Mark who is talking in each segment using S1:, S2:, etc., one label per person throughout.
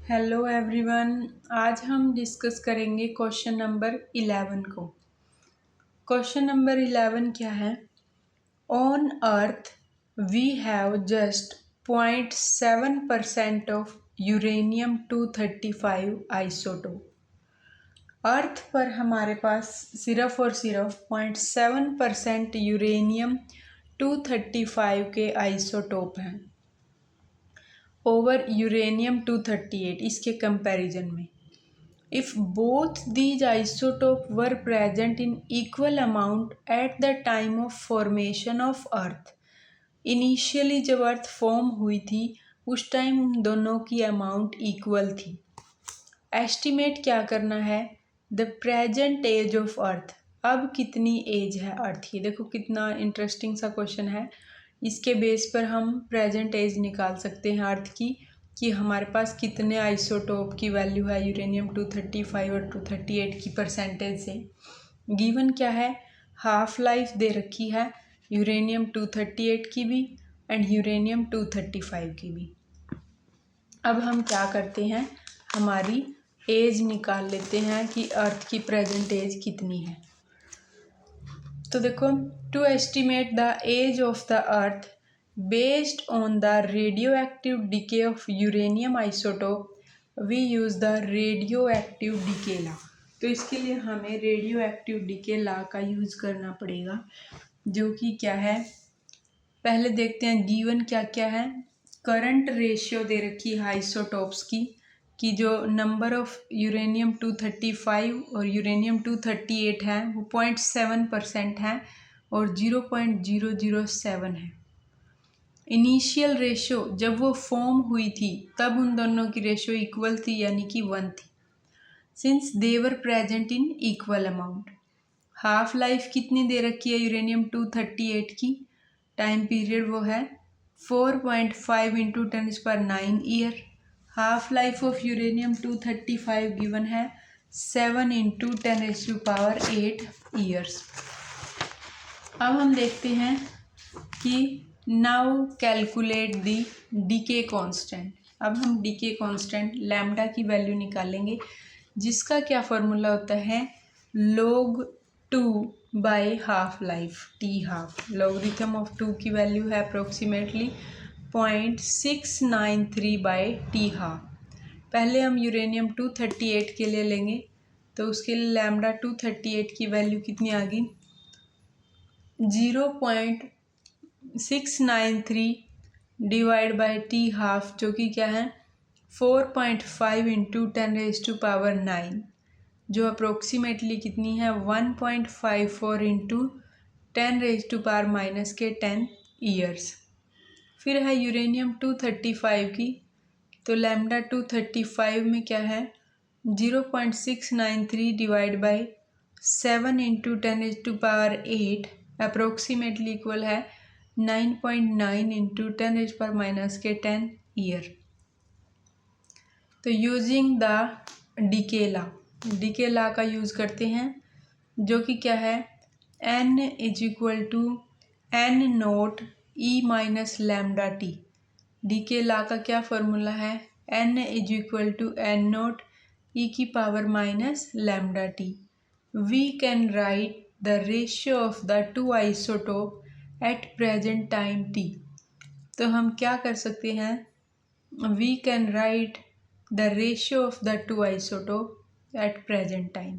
S1: Hello everyone. आज हम discuss करेंगे क्वेश्चन नंबर 11 को। क्वेश्चन नंबर 11 क्या है? On earth we have just 0.7% of uranium 235 isotope. Earth पर हमारे पास सिर्फ और सिर्फ 0.7% यूरेनियम 235 के आइसोटोप हैं ओवर यूरेनियम 238 इसके कंपैरिजन में। If both these isotope were present in equal amount at the time of formation of earth, initially जब अर्थ फॉर्म हुई थी उस टाइम उन दोनों की अमाउंट इक्वल थी। एस्टिमेट क्या करना है? The present age of earth, अब कितनी एज है अर्थ की। देखो कितना इंटरेस्टिंग सा क्वेश्चन है। इसके बेस पर हम प्रेजेंट एज निकाल सकते हैं अर्थ की, कि हमारे पास कितने आइसोटोप की वैल्यू है यूरेनियम 235 और 238 की परसेंटेज से। गिवन क्या है? हाफ लाइफ दे रखी है यूरेनियम 238 की भी एंड यूरेनियम 235 की भी। अब हम क्या करते हैं, हमारी एज निकाल लेते हैं कि अर्थ की प्रेजेंट एज कितनी है। तो देखो, to estimate the age of the earth based on the radio active decay of uranium isotope we use the radio active decay law. तो इसके लिए हमें रेडियो एक्टिव डिके लॉ का यूज़ करना पड़ेगा, जो कि क्या है पहले देखते हैं। गिवन क्या क्या है? करंट रेशियो दे रखी है आइसोटोप्स की, कि जो नंबर ऑफ यूरेनियम 235 और यूरेनियम 238 है वो 0.7% है और 0.007 है। इनिशियल रेशियो जब वो फॉर्म हुई थी तब उन दोनों की रेशियो इक्वल थी, यानी कि 1 थी। Since they were present in equal amount. Half life कितनी दे रखी है यूरेनियम 238 की? टाइम पीरियड वो है 4.5 into 10⁹ year. Half life of uranium 235 given है 7 इंटू 10⁸ ईयर्स। अब हम देखते हैं कि now calculate the decay constant. अब हम डीके कांस्टेंट लैम्डा की वैल्यू निकालेंगे, जिसका क्या फॉर्मूला होता है? log 2 by half life T half. Logarithm of 2 की वैल्यू है अप्रोक्सीमेटली 0.693 बाई टी हाफ। पहले हम यूरेनियम 238 के लिए लेंगे, तो उसके लिए लैम्डा 238 की वैल्यू कितनी आ गई? 0.693 डिवाइड बाई टी हाफ, जो कि क्या है 4.5 इंटू 10⁹ जो अप्रोक्सीमेटली कितनी है 1.54 इंटू 10⁻⁻10 ईयर्स। फिर है यूरेनियम 235 की, तो लैम्डा 235 में क्या है 0.693 divide by 7 into 10⁸ approximately equal है 9.9 इंटू 10⁻10 ईयर। तो यूजिंग द डीके लॉ का यूज़ करते हैं, जो कि क्या है n = n naught e minus lambda t. Decay law का क्या फॉर्मूला है? n = n नोट e की power minus lambda t. We can write the ratio of the two isotope at present time t। तो हम क्या कर सकते हैं? We can write the ratio of the two isotope at present time।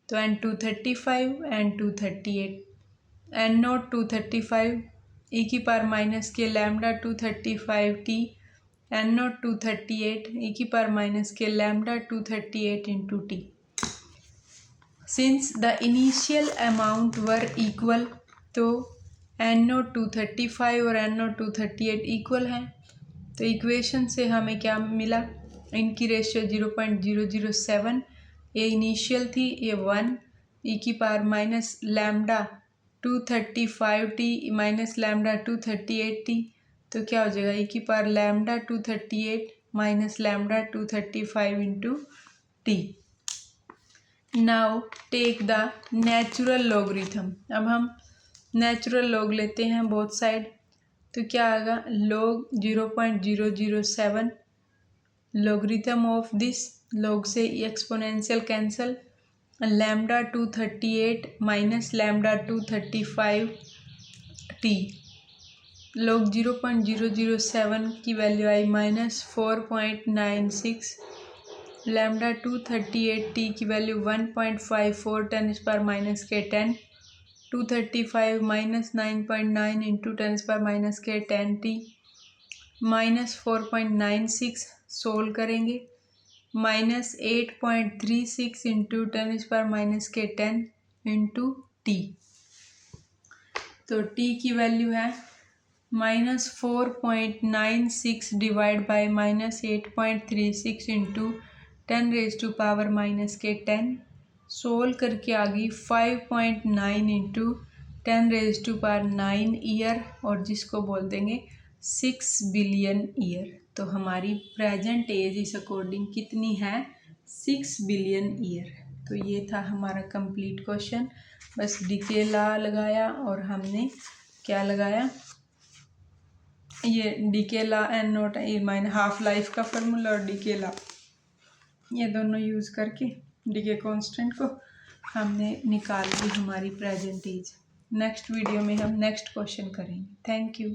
S1: तो N235 N238, N0 235 e की power minus के lambda 235t, N0 238 e की पावर माइनस के lambda 238 into T. Since the initial amount were equal, तो N0 235 और N0 238 equal है। तो equation से हमें क्या मिला? इनकी रेशियो 0.007, ये इनिशियल थी, ये 1 e की power minus lambda 235t minus lambda 238t, तो क्या हो जाएगा e की power lambda 238 minus lambda 235 into t. Now take the natural logarithm. अब हम नेचुरल लॉग लेते हैं बोथ साइड, तो क्या आएगा log 0.007 logarithm of this, log से exponential cancel, lambda 238 minus lambda 235 T, log 0.007 की वैल्यू आई -4.96, लैम्डा 238 टी की value 1.54 10⁻⁻⁻10, 235 minus 9.9 into 10⁻⁻⁻10 T, -4.96 solve करेंगे, -8.36 इंटू 10⁻⁻⁻10 इंटू टी, तो टी की वैल्यू है -4.96 डिवाइड बाई -8.36 इंटू 10⁻⁻⁻10, सोल्व करके आ गई 5.9 इंटू 10⁻⁹ ईयर, और जिसको बोल देंगे 6 बिलियन ईयर। तो हमारी प्रेजेंट एज इस अकॉर्डिंग कितनी है? 6 बिलियन ईयर। तो ये था हमारा कंप्लीट क्वेश्चन। बस डीके लॉ लगाया और हमने क्या लगाया, ये decay law n naught e mean half life का फार्मूला और डीके लॉ, ये दोनों यूज़ करके डीके कांस्टेंट को हमने निकाल ली हमारी प्रेजेंट एज। नेक्स्ट वीडियो में हम नेक्स्ट क्वेश्चन करेंगे। Thank you.